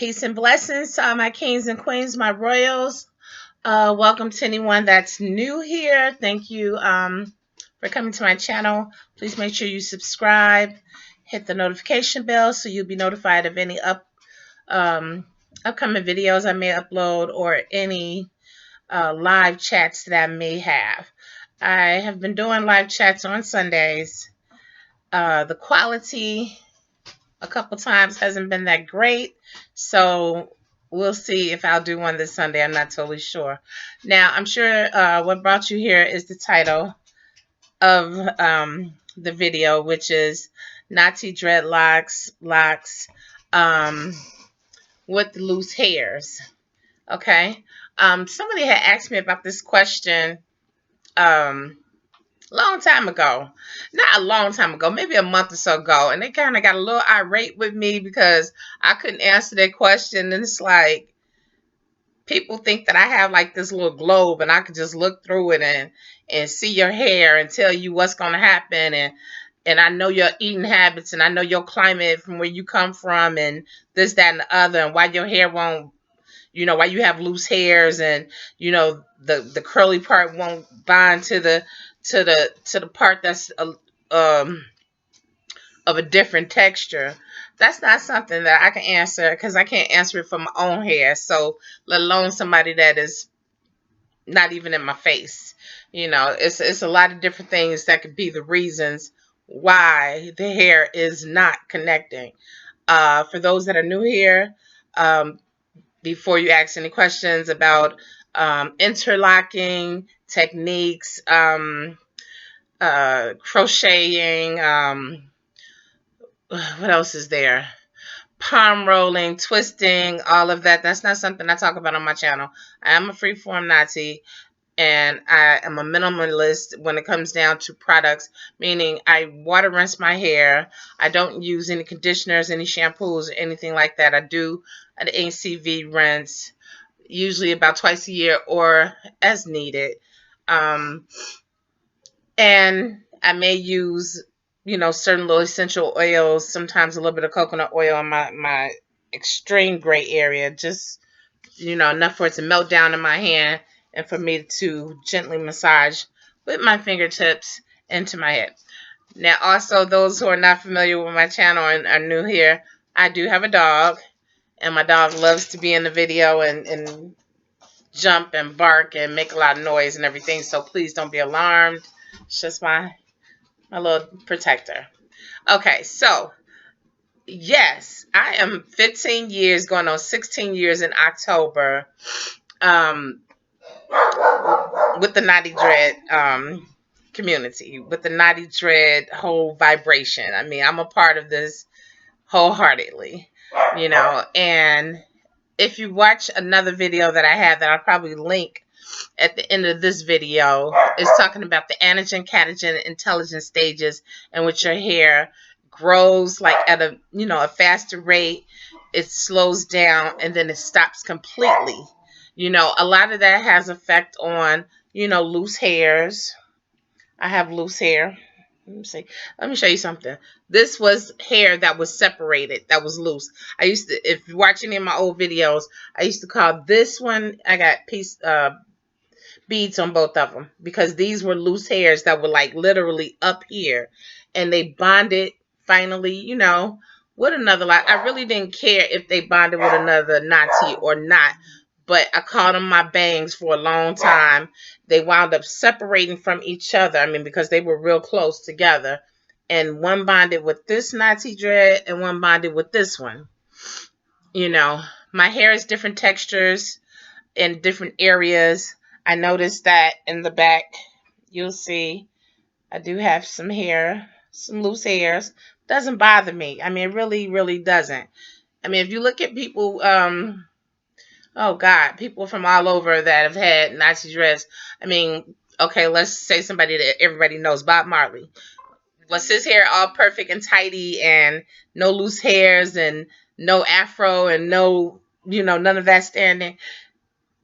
Peace and blessings to all my kings and queens, my royals. Welcome to anyone that's new here. Thank you for coming to my channel. Please make sure you subscribe, hit the notification bell so you'll be notified of any upcoming videos I may upload or any live chats that I may have. I have been doing live chats on Sundays. The quality a couple times hasn't been that great, so we'll see if I'll do one this Sunday. I'm not totally sure. Now, I'm sure what brought you here is the title of the video, which is Natty Dreadlocks, Locs with loose hairs. Okay. Somebody had asked me about this question long time ago. Not a long time ago, maybe a month or so ago. And they kind of got a little irate with me because I couldn't answer their question. And it's like, people think that I have like this little globe and I can just look through it and see your hair and tell you what's going to happen. And I know your eating habits and I know your climate from where you come from and this, that, and the other, and why your hair won't, why you have loose hairs and, the curly part won't bind to the part that's of a different texture. That's not something that I can answer because I can't answer it for my own hair. So let alone somebody that is not even in my face. It's a lot of different things that could be the reasons why the hair is not connecting. For those that are new here, before you ask any questions about interlocking techniques, crocheting, what else is there? Palm rolling, twisting, all of that. That's not something I talk about on my channel. I am a freeform Nazi, and I am a minimalist when it comes down to products, meaning I water rinse my hair. I don't use any conditioners, any shampoos, or anything like that. I do an ACV rinse, usually about twice a year or as needed. And I may use, certain little essential oils, sometimes a little bit of coconut oil in my extreme gray area, just, enough for it to melt down in my hand and for me to gently massage with my fingertips into my head. Now, also, those who are not familiar with my channel and are new here, I do have a dog, and my dog loves to be in the video and jump and bark and make a lot of noise and everything, so please don't be alarmed. It's just my little protector. Okay, so yes, I am 15 years, going on 16 years in October, with the Natty Dread community, with the Natty Dread whole vibration. I mean, I'm a part of this wholeheartedly, and if you watch another video that I have that I'll probably link at the end of this video, is talking about the anagen, catagen, intelligence stages in which your hair grows like at a faster rate. It slows down and then it stops completely. A lot of that has effect on, loose hairs. I have loose hair. Let me see. Let me show you something. This was hair that was separated, that was loose. I used to, if you watch any of my old videos, I used to call this one, I got beads on both of them, because these were loose hairs that were like literally up here, and they bonded finally, with another lot. I really didn't care if they bonded with another Nazi or not, but I called them my bangs for a long time. They wound up separating from each other. I mean, because they were real close together, and one bonded with this Natty Dread and one bonded with this one. My hair is different textures in different areas. I noticed that in the back, you'll see I do have some hair, some loose hairs. Doesn't bother me. I mean, it really, really doesn't. I mean, if you look at people, oh God, people from all over that have had Nazi dreads. I mean, okay, let's say somebody that everybody knows, Bob Marley. Was his hair all perfect and tidy and no loose hairs and no afro and no, none of that standing?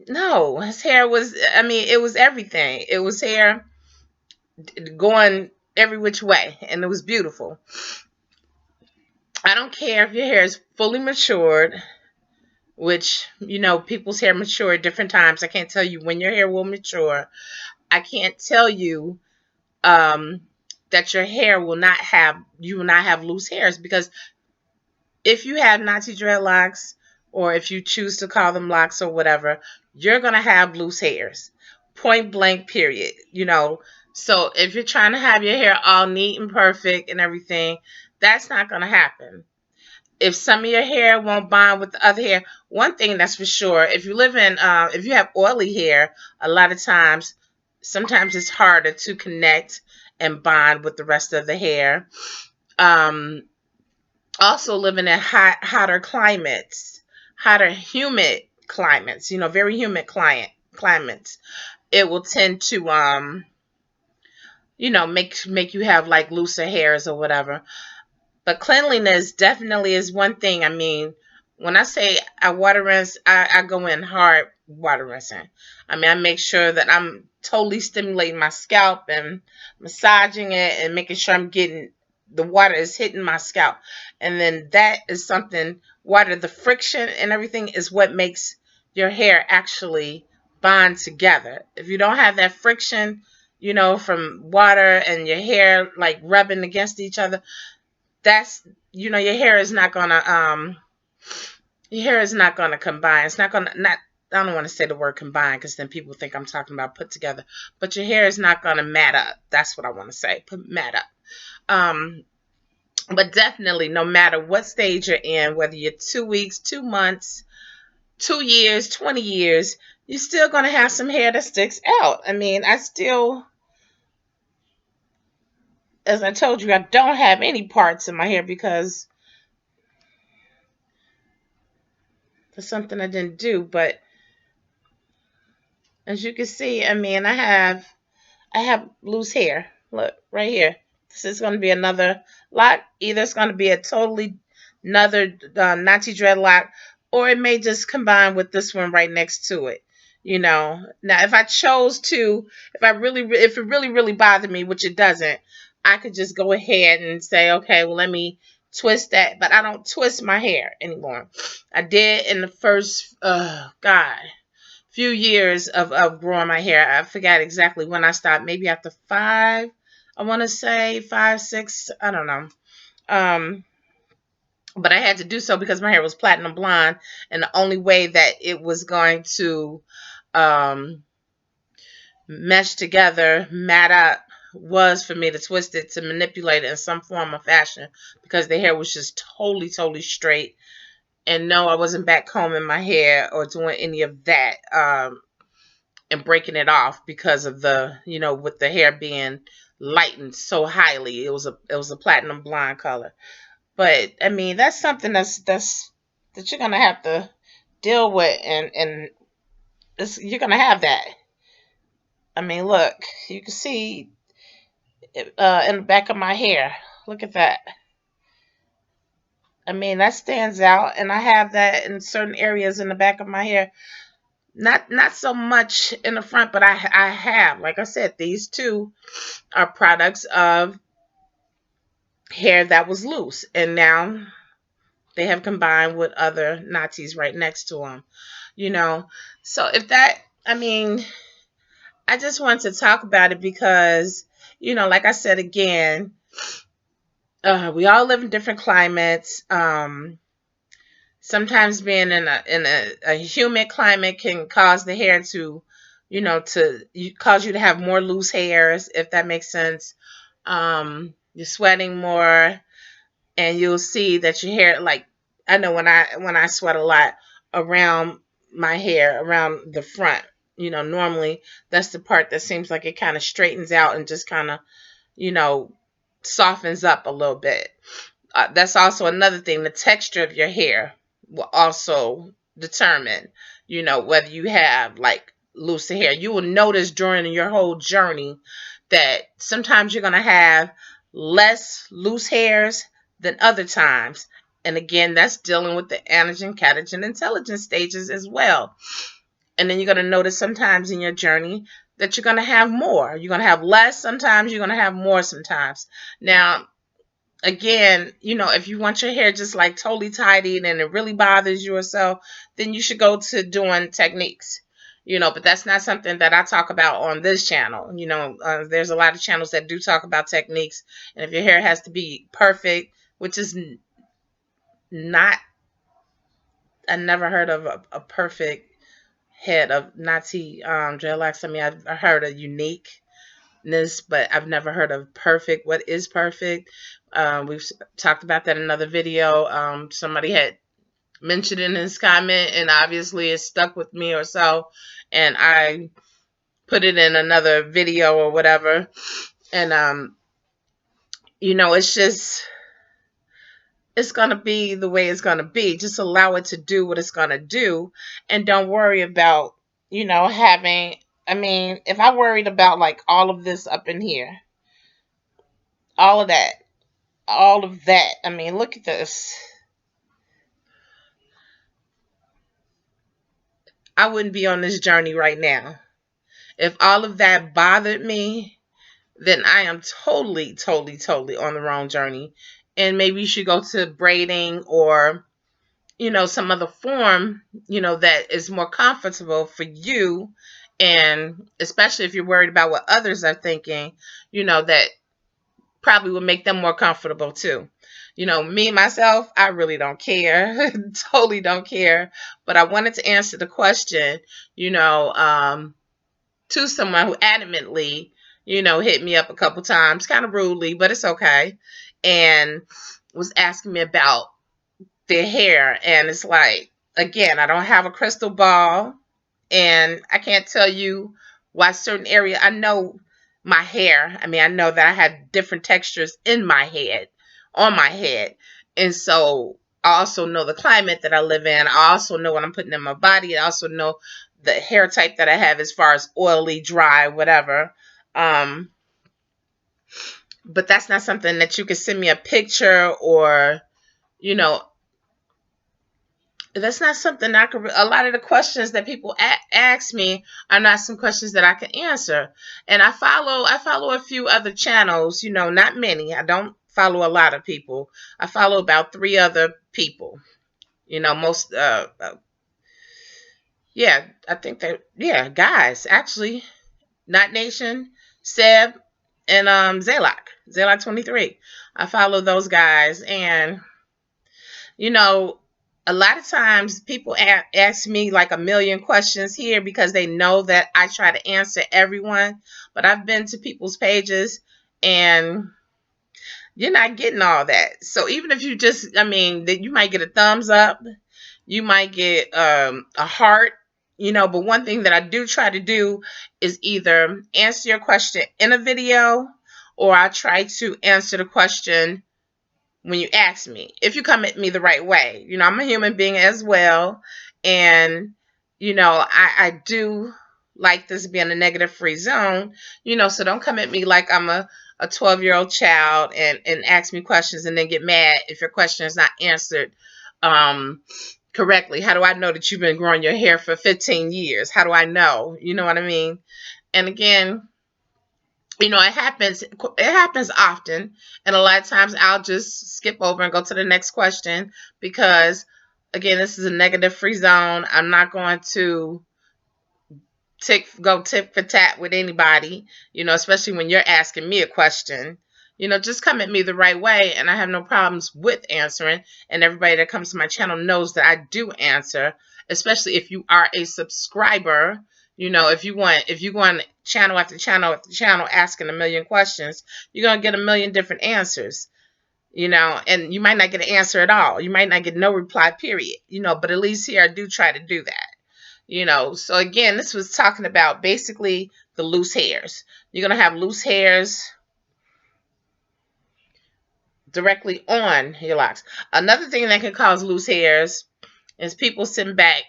No, his hair was, I mean, it was everything. It was hair going every which way, and it was beautiful. I don't care if your hair is fully matured. which, people's hair mature at different times. I can't tell you when your hair will mature. I can't tell you um, that your hair will not have, you will not have loose hairs, because if you have Natty dreadlocks, or if you choose to call them locks or whatever, you're going to have loose hairs. Point blank, period. So if you're trying to have your hair all neat and perfect and everything, that's not going to happen. If some of your hair won't bond with the other hair, one thing that's for sure, if you have oily hair, a lot of times, sometimes it's harder to connect and bond with the rest of the hair. Um, Also living in hotter climates, hotter humid climates, very humid climates, it will tend to make you have like looser hairs or whatever. But cleanliness definitely is one thing. I mean, when I say I water rinse, I go in hard water rinsing. I mean, I make sure that I'm totally stimulating my scalp and massaging it and making sure I'm getting the water is hitting my scalp. And then that is something, water, the friction and everything is what makes your hair actually bond together. If you don't have that friction, from water and your hair like rubbing against each other, that's your hair is not gonna combine. It's not gonna, not, I don't want to say the word combine because then people think I'm talking about put together, but your hair is not gonna mat up. That's what I want to say, mat up. But definitely, no matter what stage you're in, whether you're 2 weeks, 2 months, 2 years, 20 years, you're still gonna have some hair that sticks out. I mean, I still, as I told you, I don't have any parts in my hair because it's something I didn't do. But as you can see, I mean, I have loose hair. Look, right here. This is going to be another lock. Either it's going to be a totally another Natty dreadlock, or it may just combine with this one right next to it. Now if I chose to, if it really, really bothered me, which it doesn't, I could just go ahead and say, okay, well, let me twist that. But I don't twist my hair anymore. I did in the first, God, few years of growing my hair. I forgot exactly when I stopped. Maybe after 5, I want to say 5, 6. I don't know. Um, but I had to do so because my hair was platinum blonde, and the only way that it was going to um, mesh together, mat up, was for me to twist it, to manipulate it in some form or fashion, because the hair was just totally, totally straight. And no, I wasn't back combing my hair or doing any of that. And breaking it off because of the, with the hair being lightened so highly. It was a platinum blonde color. But I mean, that's something that you're gonna have to deal with, and you're gonna have that. I mean, look, you can see it, in the back of my hair. Look at that. I mean, that stands out, and I have that in certain areas in the back of my hair. Not so much in the front, but I have, like I said, these two are products of hair that was loose, and now they have combined with other Nazis right next to them. You know, so if that, I mean, I just want to talk about it because, like I said again, we all live in different climates. Sometimes being in a humid climate can cause the hair to, cause you to have more loose hairs, if that makes sense. You're sweating more, and you'll see that your hair, like, I know when I sweat a lot around my hair, around the front, normally that's the part that seems like it kind of straightens out and just kind of, you know, softens up a little bit. That's also another thing. The texture of your hair will also determine, whether you have like looser hair. You will notice during your whole journey that sometimes you're going to have less loose hairs than other times. And again, that's dealing with the anagen, catagen, intelligence stages as well. And then you're going to notice sometimes in your journey that you're going to have more. You're going to have less sometimes, you're going to have more sometimes. Now, again, if you want your hair just like totally tidied and it really bothers you or so, then you should go to doing techniques. But that's not something that I talk about on this channel. There's a lot of channels that do talk about techniques, and if your hair has to be perfect, which is not, I never heard of a perfect head of Natty Dreadlocks. I mean, I've heard of uniqueness, but I've never heard of perfect. What is perfect? We've talked about that in another video. Somebody had mentioned in his comment, and obviously it stuck with me or so, and I put it in another video or whatever. And it's just, it's going to be the way it's going to be. Just allow it to do what it's going to do, and don't worry about, having, I mean, if I worried about like all of this up in here, all of that, I mean, look at this. I wouldn't be on this journey right now. If all of that bothered me, then I am totally, totally, totally on the wrong journey. And maybe you should go to braiding or, some other form, that is more comfortable for you. And especially if you're worried about what others are thinking, that probably would make them more comfortable too. Me, myself, I really don't care. Totally don't care. But I wanted to answer the question, to someone who adamantly, hit me up a couple times, kind of rudely, but it's okay. And was asking me about their hair. And it's like, again, I don't have a crystal ball, and I can't tell you why certain area. I know my hair. I mean, I know that I have different textures in my head, on my head. And so I also know the climate that I live in. I also know what I'm putting in my body. I also know the hair type that I have as far as oily, dry, whatever. Um, but that's not something that you can send me a picture or, you know, that's not something I could. A lot of the questions that people ask me are not some questions that I can answer. And I follow a few other channels. Not many. I don't follow a lot of people. I follow about 3 other people. Most yeah, I think that, yeah, guys actually. Not Nation, Seb, and Zaylock 23. I follow those guys, and you know, a lot of times people ask me like a million questions here because they know that I try to answer everyone. But I've been to people's pages, and you're not getting all that. So even if you just, I mean, that you might get a thumbs up, you might get a heart, but one thing that I do try to do is either answer your question in a video, or I try to answer the question when you ask me, if you come at me the right way. I'm a human being as well. And, I do like this being a negative free zone, so don't come at me like I'm a 12-year-old child and ask me questions and then get mad if your question is not answered correctly. How do I know that you've been growing your hair for 15 years? How do I know? You know what I mean? And again, it happens often, and a lot of times I'll just skip over and go to the next question because, again, this is a negative free zone. I'm not going to go tit for tat with anybody, especially when you're asking me a question. Just come at me the right way, and I have no problems with answering. And everybody that comes to my channel knows that I do answer, especially if you are a subscriber. If you go on channel after channel after channel asking a million questions, you're gonna get a million different answers. And you might not get an answer at all. You might not get no reply, period. But at least here I do try to do that. So again, this was talking about basically the loose hairs. You're going to have loose hairs directly on your locks. Another thing that can cause loose hairs is people sitting back,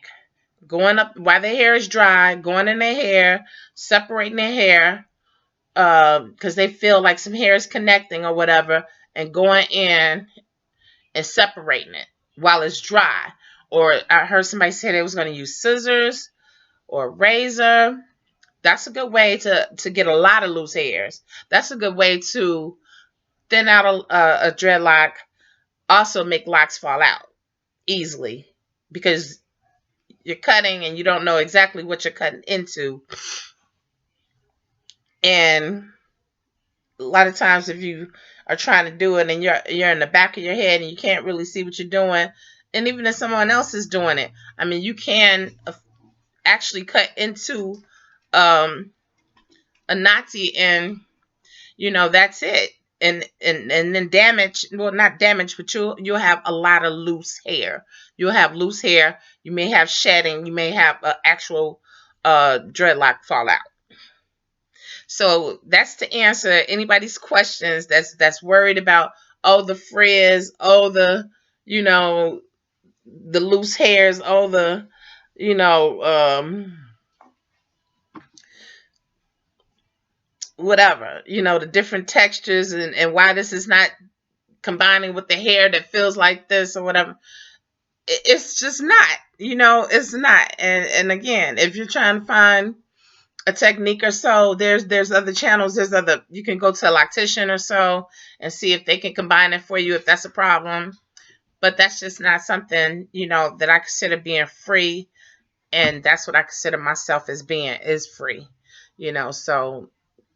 going up while their hair is dry, going in their hair, separating their hair because they feel like some hair is connecting or whatever, and going in and separating it while it's dry. Or I heard somebody say they was going to use scissors or a razor. That's a good way to get a lot of loose hairs. That's a good way to thin out a dreadlock also make locks fall out easily because you're cutting and you don't know exactly what you're cutting into. And a lot of times if you are trying to do it and you're in the back of your head and you can't really see what you're doing, and even if someone else is doing it, I mean, you can actually cut into a Nazi, and that's it. And then damage, well, not damage, but you'll have a lot of loose hair. You'll have loose hair. You may have shedding. You may have actual dreadlock fallout. So that's to answer anybody's questions that's worried about, oh, the frizz, oh, you know the loose hairs, oh, the you know whatever, the different textures, and why this is not combining with the hair that feels like this or whatever. It's just not, it's not. And again, if you're trying to find a technique or so, there's other channels, you can go to a loctician or so and see if they can combine it for you if that's a problem. But that's just not something, that I consider being free, and that's what I consider myself as being, is free. So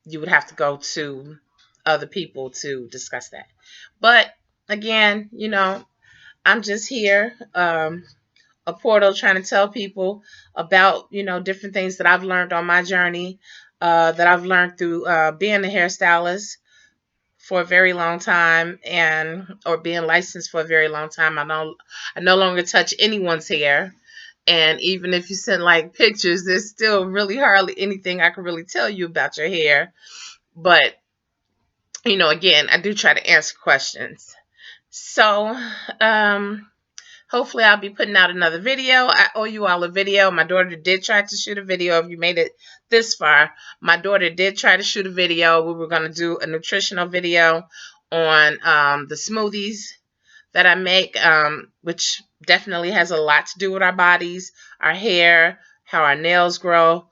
you would have to go to other people to discuss that. But again, I'm just here, a portal, trying to tell people about, different things that I've learned on my journey, that I've learned through being a hairstylist for a very long time, or being licensed for a very long time. I no longer touch anyone's hair. And even if you send like pictures, there's still really hardly anything I can really tell you about your hair. But, again, I do try to answer questions. So, hopefully I'll be putting out another video. I owe you all a video. My daughter did try to shoot a video. If you made it this far, my daughter did try to shoot a video. We were going to do a nutritional video on the smoothies that I make, which definitely has a lot to do with our bodies, our hair, how our nails grow,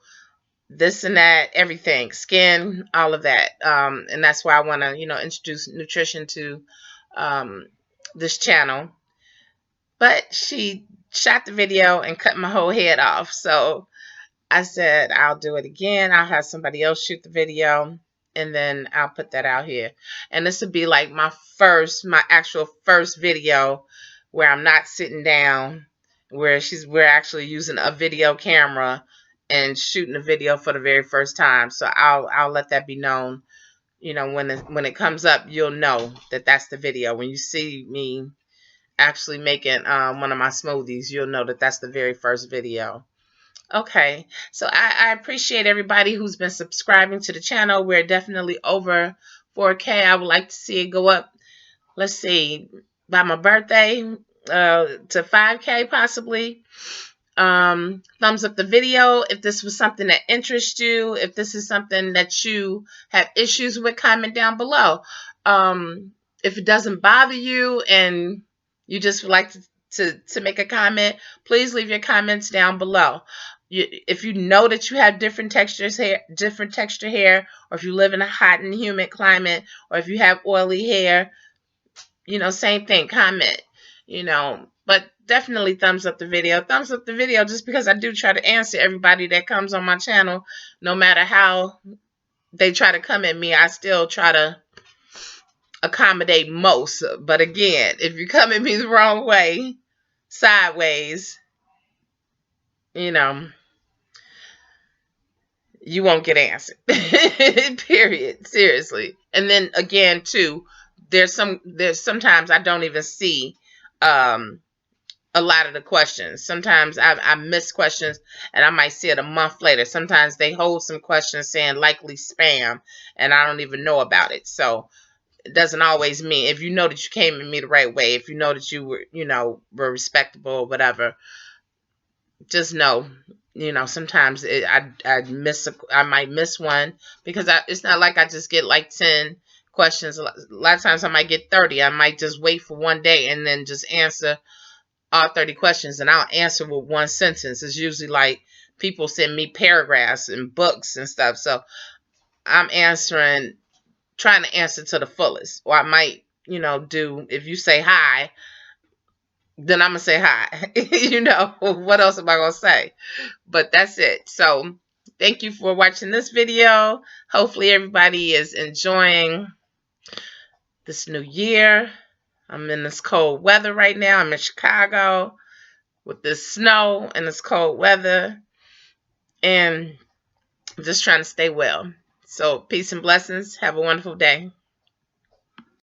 this and that, everything, skin, all of that. And that's why I want to, introduce nutrition to this channel. But she shot the video and cut my whole head off. So I said, I'll do it again. I'll have somebody else shoot the video, and then I'll put that out here. And this would be like my actual first video where I'm not sitting down, where we're actually using a video camera and shooting a video for the very first time. So I'll let that be known. When it comes up, you'll know that that's the video. When you see me actually making one of my smoothies, you'll know that that's the very first video. Okay, so I appreciate everybody who's been subscribing to the channel. We're definitely over 4K. I would like to see it go up, let's see, by my birthday, to 5K possibly. Thumbs up the video if this was something that interests you. If this is something that you have issues with, comment down below. If it doesn't bother you and you just would like to make a comment, please leave your comments down below. If you know that you have different texture hair, or if you live in a hot and humid climate, or if you have oily hair, same thing, comment, but definitely thumbs up the video. Thumbs up the video, just because I do try to answer everybody that comes on my channel. No matter how they try to come at me, I still try to accommodate most. But again, if you come at me the wrong way, sideways, you won't get answered. Period. Seriously. And then again, too, there's sometimes I don't even see a lot of the questions. Sometimes I miss questions and I might see it a month later. Sometimes they hold some questions saying likely spam and I don't even know about it. So it doesn't always mean, if you know that you came at me the right way, if you know that you were respectable or whatever, just know, sometimes I might miss one, because it's not like I just get like 10 questions. A lot of times I might get 30. I might just wait for one day and then just answer all 30 questions, and I'll answer with one sentence. It's usually like people send me paragraphs and books and stuff. So I'm answering trying to answer to the fullest. Or I might, do, if you say hi, then I'm going to say hi. What else am I going to say? But that's it. So thank you for watching this video. Hopefully everybody is enjoying this new year. I'm in this cold weather right now. I'm in Chicago with this snow and this cold weather. And I'm just trying to stay well. So peace and blessings. Have a wonderful day.